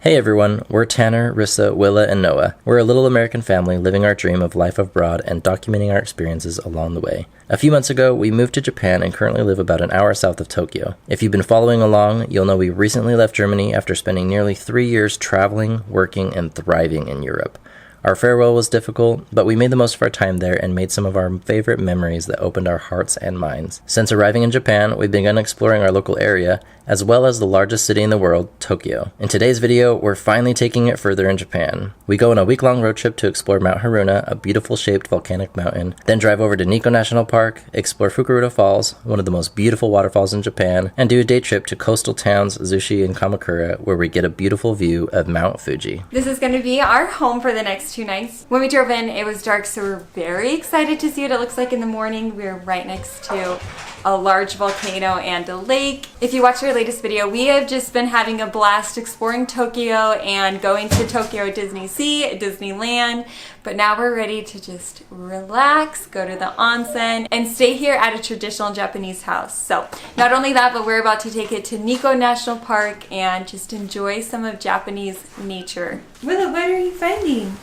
Hey everyone, we're Tanner, Risa, Willa, and Noah. We're a little American family living our dream of life abroad and documenting our experiences along the way. A few months ago, we moved to Japan and currently live about an hour south of Tokyo. If you've been following along, you'll know we recently left Germany after spending nearly 3 years traveling, working, and thriving in Europe. Our farewell was difficult, but we made the most of our time there and made some of our favorite memories that opened our hearts and minds. Since arriving in Japan, we've begun exploring our local area, as well as the largest city in the world, Tokyo. In today's video, we're finally taking it further in Japan. We go on a week-long road trip to explore Mount Haruna, a beautiful shaped volcanic mountain, then drive over to Nikko National Park, explore Fukuroda Falls, one of the most beautiful waterfalls in Japan, and do a day trip to coastal towns Zushi and Kamakura, where we get a beautiful view of Mount Fuji. This is going to be our home for the next 2 nights. When we drove in, it was dark, so we're very excited to see what it looks like in the morning. We're right next to a large volcano and a lake. If you watched our latest video, we have just been having a blast exploring Tokyo and going to Tokyo Disney Sea, Disneyland, but now we're ready to just relax, go to the onsen, and stay here at a traditional Japanese house. So not only that, but we're about to take it to Nikko National Park and just enjoy some of Japanese nature. Willa, what are you finding?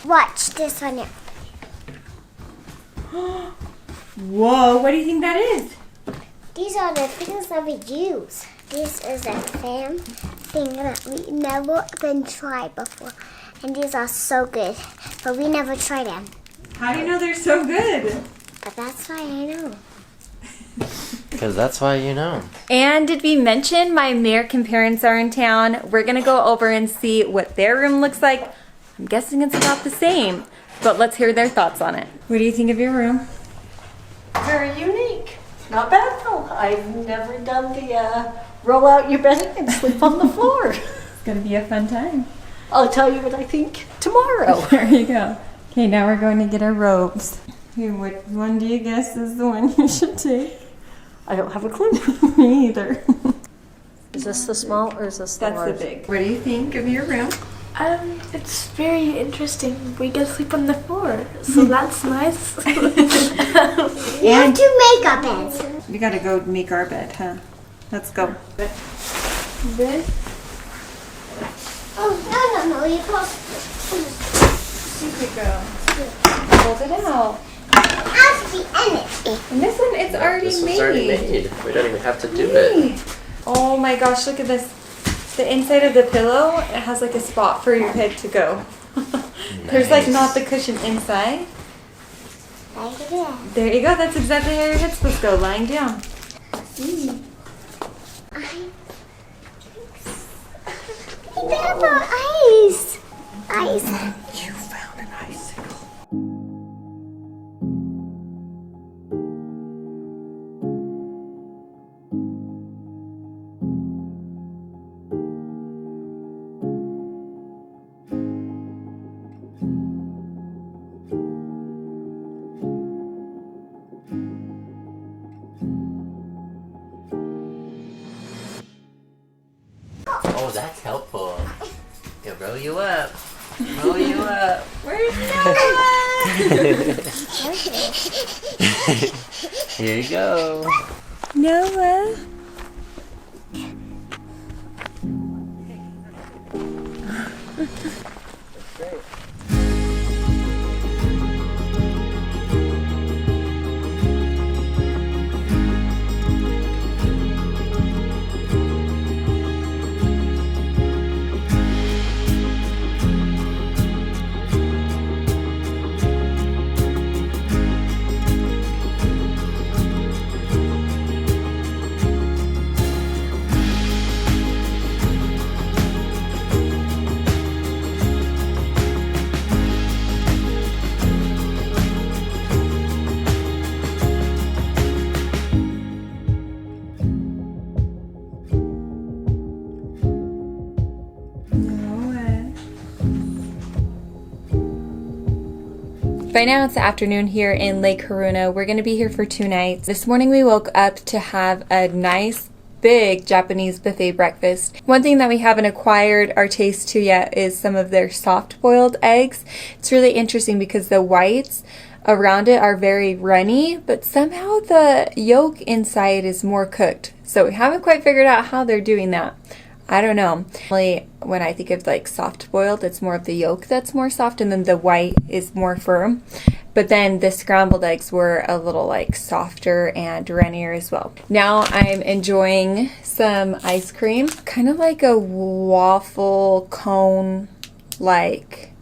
Watch this one here. Whoa, what do you think that is? These are the things that we use. This is a fan thing that we never been tried before. And these are so good, but we never tried them. How do you know they're so good? But that's why I know. Because that's why you know. And did we mention my American parents are in town? We're gonna go over and see what their room looks like. I'm guessing it's about the same, but let's hear their thoughts on it. What do you think of your room? Very unique. Not bad though. I've never done the roll out your bed and sleep on the floor. It's gonna be a fun time. I'll tell you what I think tomorrow. There you go. Okay, now we're going to get our robes. Okay, what one do you guess is the one you should take? I don't have a clue. Me either. Is this the small or is this the That's large? the big. What do you think of your room? It's very interesting. We get to sleep on the floor, so that's nice. We have 2 makeup beds. We gotta go make our bed, huh? Let's go. This? Oh, no, you post. Super girl. Hold it out. It has to be in it. And this one, it's already This made. one's already made. We don't even have to do it. Oh my gosh, look at this. The inside of the pillow, it has like a spot for your head to go. There's like not the cushion inside. Like that. There you go, that's exactly how your head's supposed to go, lying down. Ice. Ice. You found an icicle. Oh, that's helpful. It'll roll you up. Roll you up. Where's Noah? Here you go. Noah? Right now it's the afternoon here in Lake Haruna. We're going to be here for 2 nights. This morning we woke up to have a nice big Japanese buffet breakfast. One thing that we haven't acquired our taste to yet is some of their soft boiled eggs. It's really interesting because the whites around it are very runny, but somehow the yolk inside is more cooked. So we haven't quite figured out how they're doing that. I don't know. Really, when I think of like soft boiled, it's more of the yolk that's more soft and then the white is more firm. But then the scrambled eggs were a little like softer and runnier as well. Now I'm enjoying some ice cream, kind of like a waffle cone like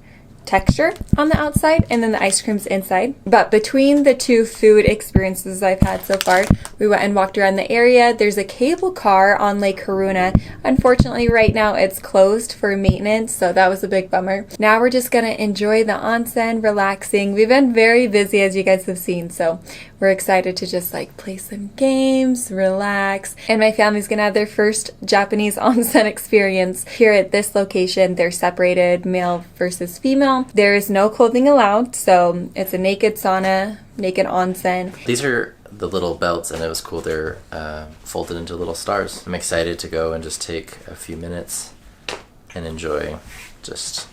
texture on the outside, and then the ice cream's inside. But between the two food experiences I've had so far, we went and walked around the area. There's a cable car on Lake Haruna. Unfortunately, right now it's closed for maintenance, so that was a big bummer. Now we're just gonna enjoy the onsen, relaxing. We've been very busy, as you guys have seen, so we're excited to just like play some games, relax. And my family's gonna have their first Japanese onsen experience here at this location. They're separated, male versus female. There is no clothing allowed, so it's a naked sauna, naked onsen. These are the little belts, and it was cool. They're folded into little stars. I'm excited to go and just take a few minutes and enjoy just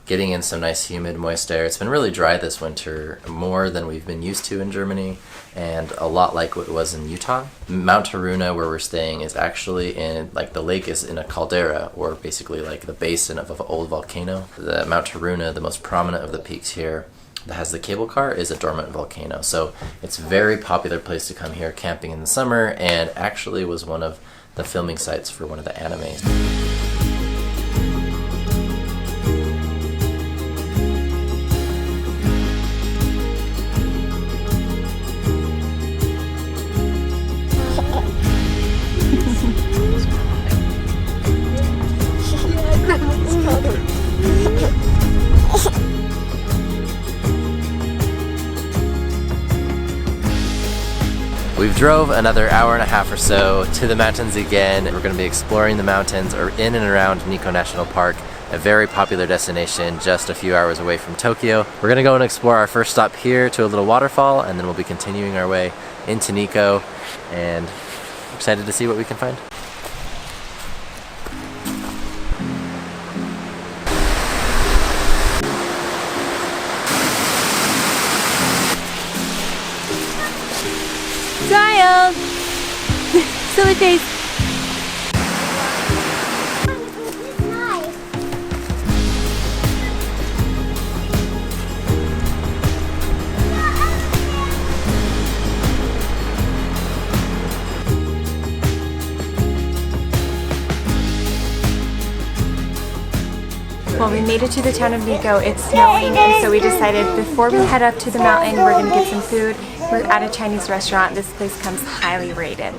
getting in some nice humid moist air. It's been really dry this winter, more than we've been used to in Germany, and a lot like what it was in Utah. Mount Haruna, where we're staying, is actually in, like, the lake is in a caldera, or basically like the basin of an old volcano. The Mount Haruna, the most prominent of the peaks here that has the cable car, is a dormant volcano. So it's a very popular place to come here camping in the summer, and actually was one of the filming sites for one of the animes. We've drove another hour and a half or so to the mountains again. We're going to be exploring the mountains or in and around Nikko National Park, a very popular destination just a few hours away from Tokyo. We're going to go and explore our first stop here to a little waterfall, and then we'll be continuing our way into Nikko, and I'm excited to see what we can find. Child! Silly face. Well, we made it to the town of Nikko. It's snowing, and so we decided before we head up to the mountain, we're gonna get some food. We're at a Chinese restaurant. This place comes highly rated.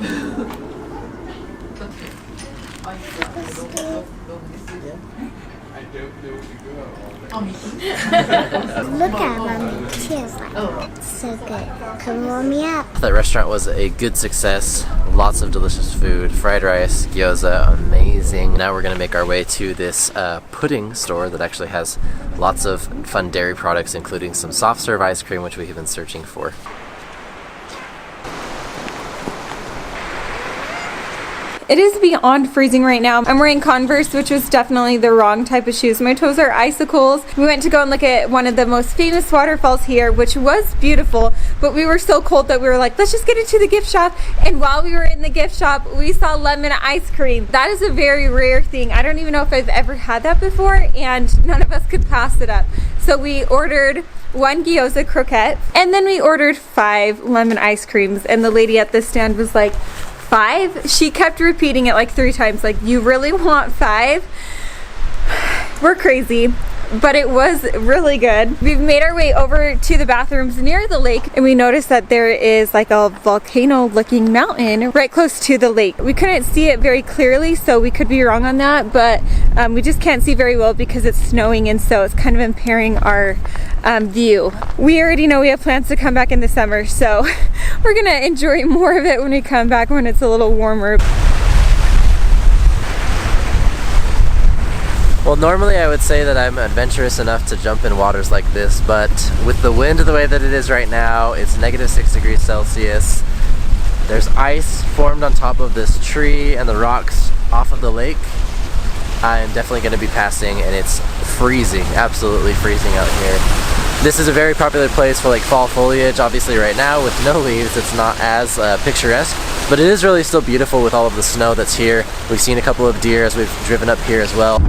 Look at Mommy. She is like so good. Come warm me up. That restaurant was a good success. Lots of delicious food, fried rice, gyoza, amazing. Now we're gonna make our way to this pudding store that actually has lots of fun dairy products, including some soft serve ice cream, which we have been searching for. It is beyond freezing right now. I'm wearing Converse, which was definitely the wrong type of shoes. My toes are icicles. We went to go and look at one of the most famous waterfalls here, which was beautiful, but we were so cold that we were like, let's just get into the gift shop. And while we were in the gift shop, we saw lemon ice cream. That is a very rare thing. I don't even know if I've ever had that before, and none of us could pass it up. So we ordered 1 gyoza croquette, and then we ordered 5 lemon ice creams, and the lady at the stand was like, 5? She kept repeating it like 3 times, like, you really want 5? We're crazy, but it was really good. We've made our way over to the bathrooms near the lake, and we noticed that there is like a volcano looking mountain right close to the lake. We couldn't see it very clearly, so we could be wrong on that, but we just can't see very well because it's snowing, and so it's kind of impairing our view. We already know we have plans to come back in the summer, so we're gonna enjoy more of it when we come back when it's a little warmer. Well, normally I would say that I'm adventurous enough to jump in waters like this, but with the wind the way that it is right now, it's -6 degrees Celsius. There's ice formed on top of this tree and the rocks off of the lake. I'm definitely going to be passing, and it's freezing, absolutely freezing out here. This is a very popular place for like fall foliage. Obviously right now with no leaves, it's not as picturesque, But it is really still beautiful with all of the snow that's here. We've seen a couple of deer as we've driven up here as well.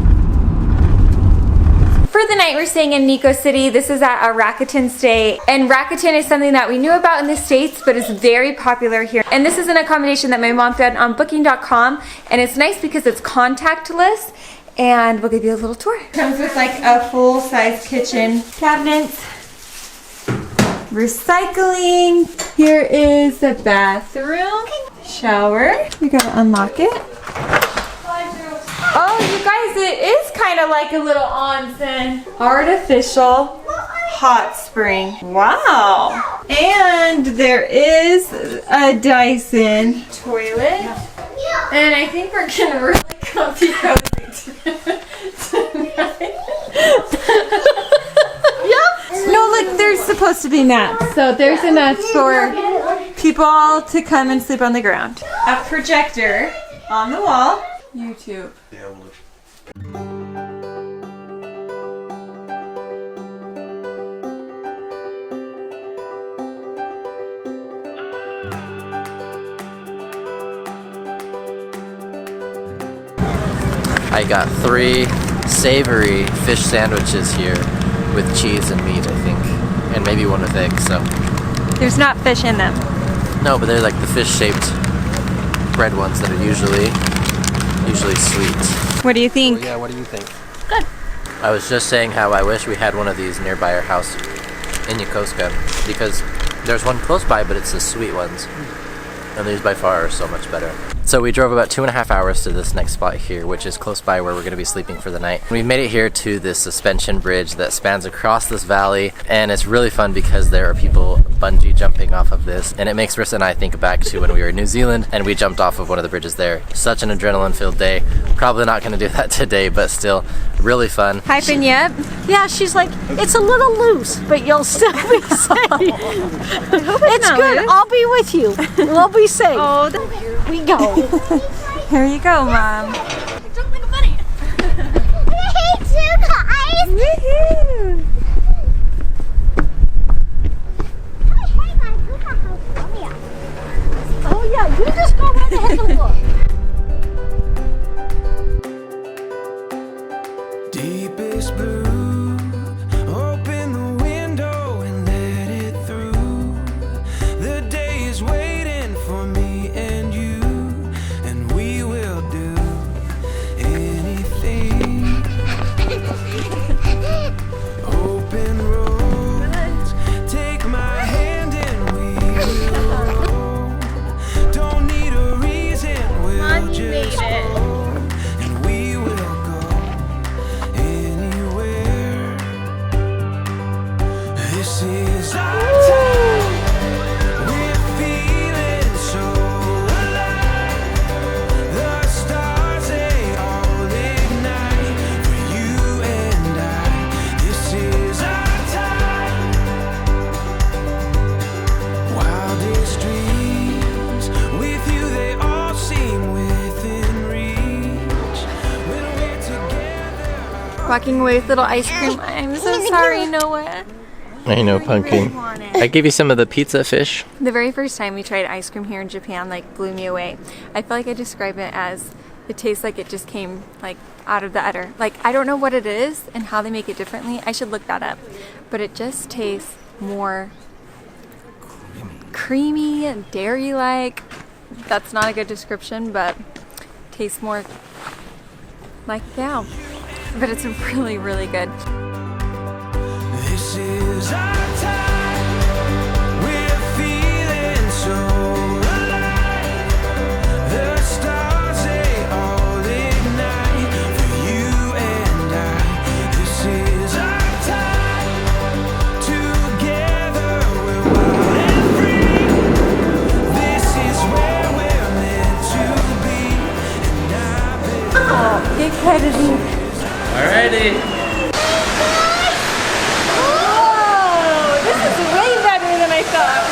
For the night, we're staying in Nikko City. This is at a Rakuten stay, and Rakuten is something that we knew about in the States, but is very popular here. And this is an accommodation that my mom found on booking.com, and it's nice because it's contactless, and we'll give you a little tour. Comes with like a full-size kitchen, cabinets, recycling. Here is the bathroom, shower. You gotta unlock it. Oh, you guys, it is kind of like a little onsen. Artificial hot spring. Wow. And there is a Dyson toilet. And I think we're gonna really comfy cozy tonight. Yep. No, look, there's supposed to be mats. So there's enough for people to come and sleep on the ground. A projector on the wall. YouTube. I got 3 savory fish sandwiches here with cheese and meat, I think, and maybe one with eggs. So There's not fish in them. no, but they're like the fish-shaped bread ones that are usually sweet. What do you think? Well, yeah, what do you think? Good. I was just saying how I wish we had one of these nearby our house in Yokosuka, because there's one close by, but it's the sweet ones. And these by far are so much better. So we drove about 2.5 hours to this next spot here, which is close by where we're going to be sleeping for the night. We made it here to this suspension bridge that spans across this valley, and it's really fun because there are people bungee jumping off of this, and it makes Risa and I think back to when we were in New Zealand and we jumped off of one of the bridges there. Such an adrenaline-filled day. Probably not going to do that today, but still really fun. Hyping you up? Yeah, she's like, it's a little loose, but you'll still be safe. It's good. loose. I'll be with you. We'll be safe. Oh, Here we go. here you go, Mom. Don't think about it. Hey, you guys! Woohoo! Hey, guys, look at how funny I am. Oh yeah, you just go right ahead and look. Deepest blue, open the window and let it through. The day is waiting for me and you, and we will do anything. Open roads, take my hand and we will roll. Don't need a reason, we'll just go, and we will go anywhere. This is our time. We're feeling so alive. The stars, they all ignite for you and I. This is our time. Wildest dreams with you, they all seem within reach. When we're together. Walking away with little ice cream. I'm so sorry, Noah. I know, Pumpkin. I gave you some of the pizza fish. The very first time we tried ice cream here in Japan, like, blew me away. I feel like I describe it as it tastes like it just came like out of the udder. Like, I don't know what it is and how they make it differently. I should look that up. But it just tastes more creamy, dairy-like. That's not a good description, but tastes more like, yeah. But it's really, really good. This is our time. We're feeling so alive. The stars, they all ignite for you and I. This is our time. Together we're wild and free. This is where we're meant to be. And I've been Get excited. Alrighty. Whoa! This is way better than I thought.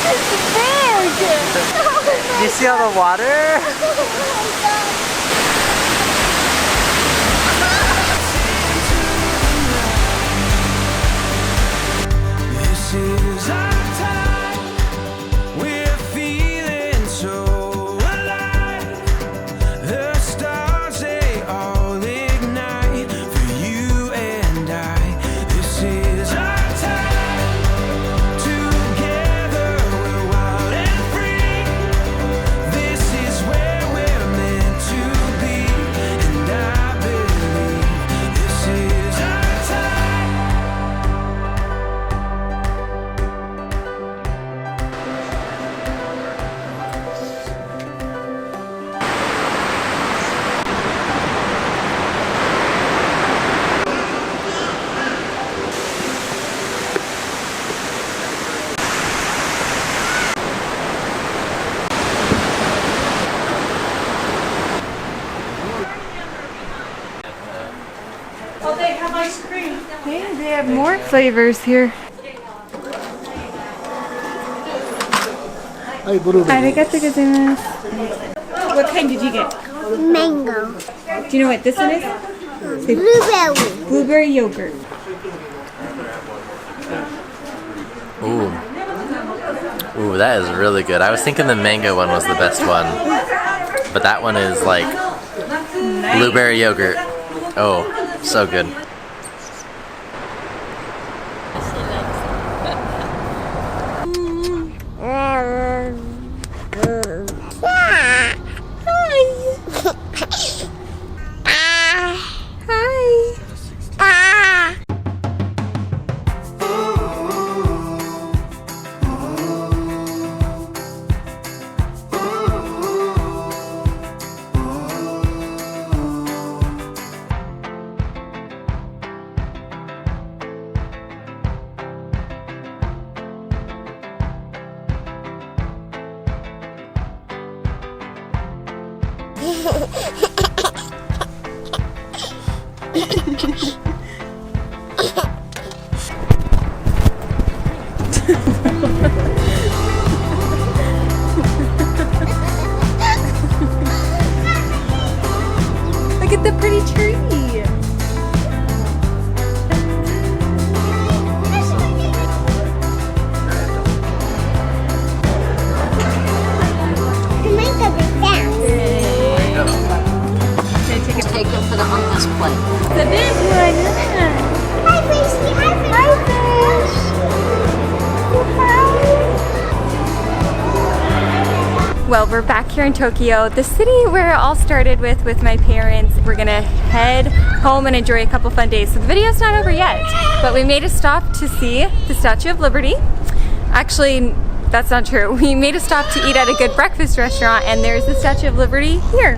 This is big! You see all the water? This is our time. We're feeling so alive. The stars, they all ignite for you and I. This is our time. Together we're wild and free. This is where we're meant to be. And I believe this is our time. Oh, they have ice cream. Hey, they have more flavors here. Arigatou gozaimasu. What kind did you get? Mango. Do you know what this one is? Blueberry. Blueberry yogurt. Ooh. Ooh, that is really good. I was thinking the mango one was the best one. But that one is like blueberry yogurt. Oh, so good. Look at the pretty tree. Take them for the on this plate. The big one. Hi, Gracie. Hi, Well, we're back here in Tokyo, the city where it all started with my parents. We're gonna head home and enjoy a couple fun days. So the video's not over yet, but we made a stop to see the Statue of Liberty. Actually, that's not true. We made a stop to eat at a good breakfast restaurant, and there's the Statue of Liberty here.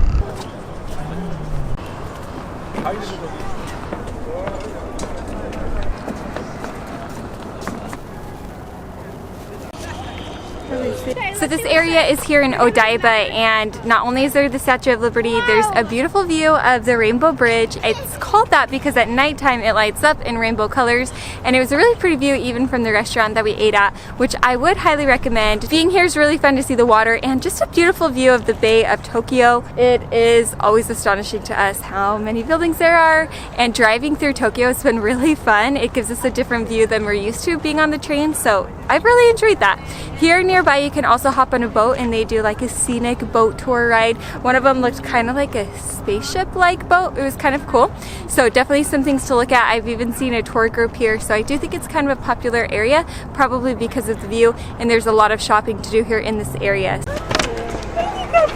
So this area is here in Odaiba, and not only is there the Statue of Liberty, there's a beautiful view of the Rainbow Bridge. It's called that because at nighttime it lights up in rainbow colors, and it was a really pretty view even from the restaurant that we ate at, which I would highly recommend. Being here is really fun to see the water and just a beautiful view of the Bay of Tokyo. It is always astonishing to us how many buildings there are, and driving through Tokyo has been really fun. It gives us a different view than we're used to being on the train, so I've really enjoyed that. Here nearby you can also hop on a boat, and they do like a scenic boat tour ride. One of them looked kind of like a spaceship-like boat. It was kind of cool. So definitely some things to look at. I've even seen a tour group here, so I do think it's kind of a popular area, probably because of the view, and there's a lot of shopping to do here in this area.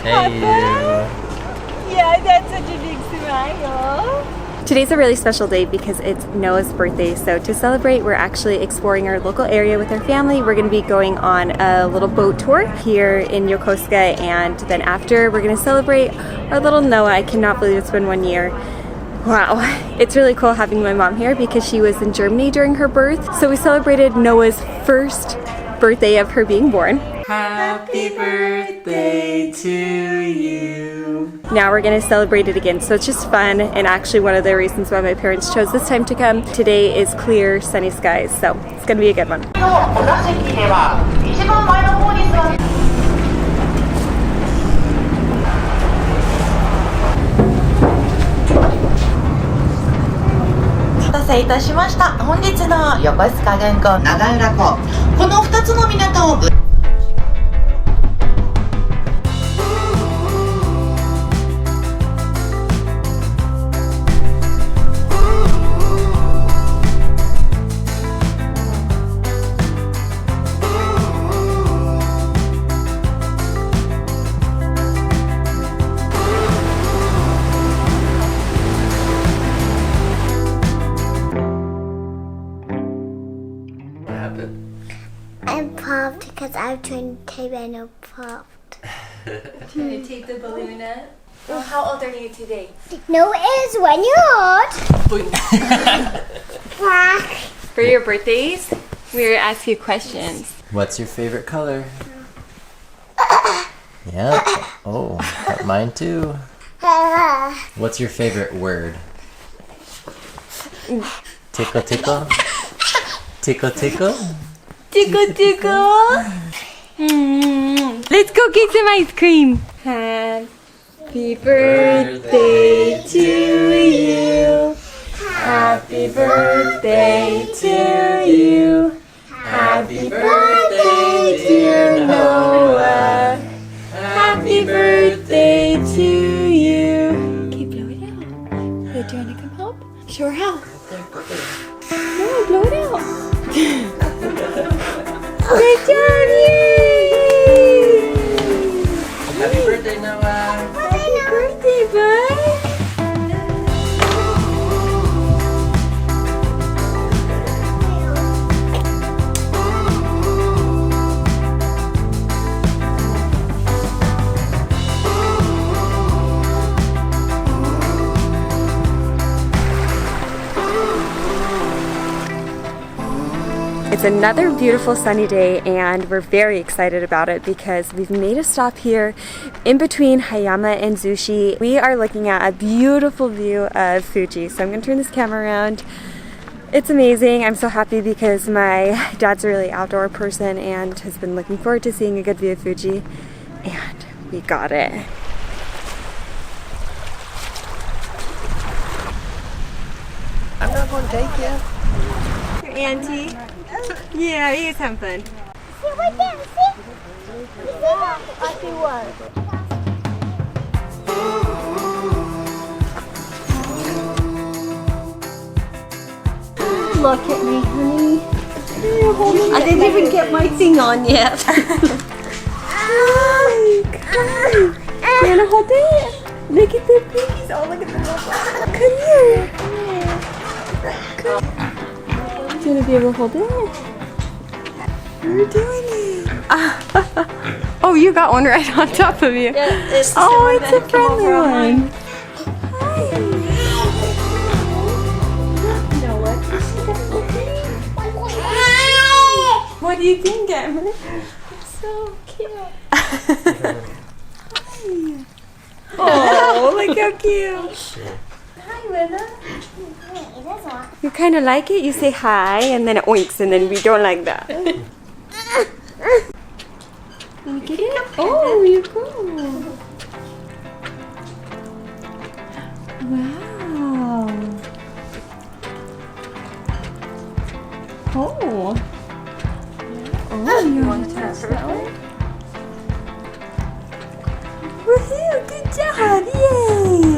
Hey. Yeah, that's such a big smile. Today's a really special day because it's Noah's birthday, so to celebrate we're actually exploring our local area with our family. We're going to be going on a little boat tour here in Yokosuka, and then after we're going to celebrate our little Noah. I cannot believe it's been 1 year. Wow, it's really cool having my mom here because she was in Germany during her birth, so we celebrated Noah's first birthday of her being born. Happy birthday to you. Now we're going to celebrate it again, so it's just fun, and actually one of the reasons why my parents chose this time to come. Today is clear, sunny skies, so it's going to be a good one. 待たせいたしました。本日の横須賀軍港長浦港、この2つの港をI'm popped because I'm trying to tape and I'm popped. Trying to tape the balloon up. Oh, how old are you today? No, it's 1 year old. For your birthdays, we were ask you questions. What's your favorite color? Yeah. Oh, mine too. What's your favorite word? Tickle tickle? Tickle tickle? Tickle tickle. Let's go get some ice cream. Happy birthday to you. Happy birthday to you. Happy birthday, dear Noah. Happy birthday to you. Okay, blow it out. Do you want to come help? Sure, how? No, blow it out. Good job, yay! Happy birthday, Noah! Happy birthday, bud! It's another beautiful sunny day and we're very excited about it because we've made a stop here in between Hayama and Zushi. We are looking at a beautiful view of Fuji. So I'm going to turn this camera around. It's amazing. I'm so happy because my dad's a really outdoor person and has been looking forward to seeing a good view of Fuji. And we got it. I'm not going to take you. Your auntie? Yeah, he is having fun. See right there, see? You see that? I see one. Look at me, honey. I didn't even get my thing on yet. You wanna hold it? Look at the piggies. Oh, look at the little. Come here. Do you want to be able to hold it? You're doing it. Oh, you got one right on top of you. Yeah, it's Oh, it's a friendly one. What do you think, Emily? So cute. Oh, look how cute. Hi, Willa. You kind of like it? You say hi and then it oinks and then we don't like that. Can you get it? Oh, you go. Wow. Oh. Oh, you want to test that one? Woohoo! Good job! Yay!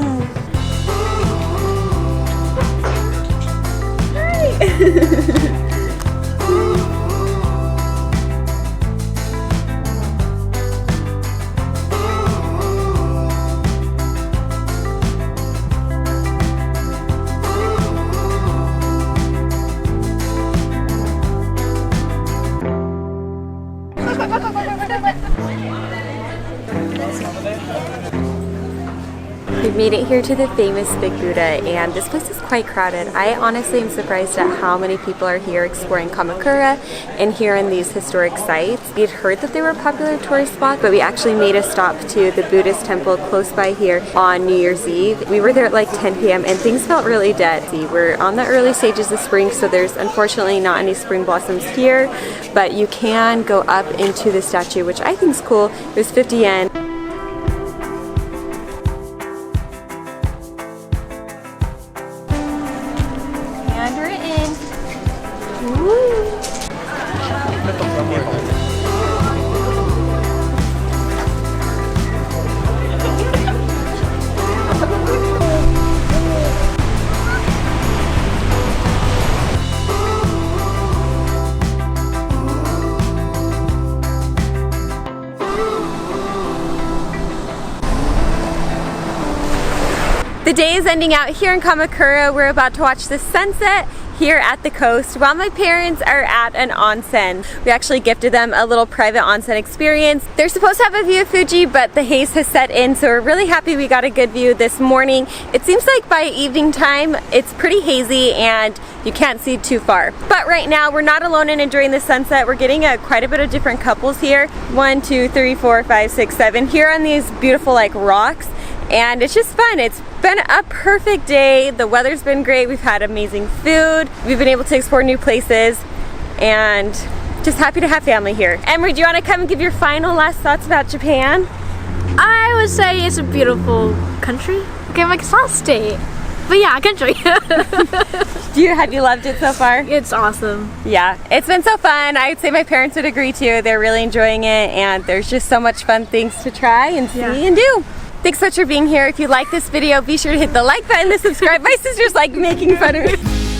We've made it here to the famous Big Buddha and this place is quite crowded. I honestly am surprised at how many people are here exploring Kamakura and here in these historic sites. We'd heard that they were a popular tourist spot, but we actually made a stop to the Buddhist temple close by here on New Year's Eve. We were there at like 10 p.m. and things felt really dead. We're on the early stages of spring, so there's unfortunately not any spring blossoms here, but you can go up into the statue, which I think is cool. It was 50 yen. And we're in. The day is ending out here in Kamakura. We're about to watch the sunset here at the coast while my parents are at an onsen. We actually gifted them a little private onsen experience. They're supposed to have a view of Fuji, but the haze has set in, so we're really happy we got a good view this morning. It seems like by evening time, it's pretty hazy and you can't see too far. But right now, we're not alone in enjoying the sunset. We're getting quite a bit of different couples here. 1, 2, 3, 4, 5, 6, 7 here on these beautiful like rocks. And it's just fun. It's been a perfect day. The weather's been great. We've had amazing food. We've been able to explore new places and just happy to have family here. Emery, do you want to come and give your final last thoughts about Japan? I would say it's a beautiful country. Okay, like it's not a state. But yeah, country. Have you loved it so far? It's awesome. Yeah, it's been so fun. I'd say my parents would agree too. They're really enjoying it and there's just so much fun things to try and see and do. Thanks so much for being here. If you like this video, be sure to hit the like button, the subscribe. My sister's like making fun of me.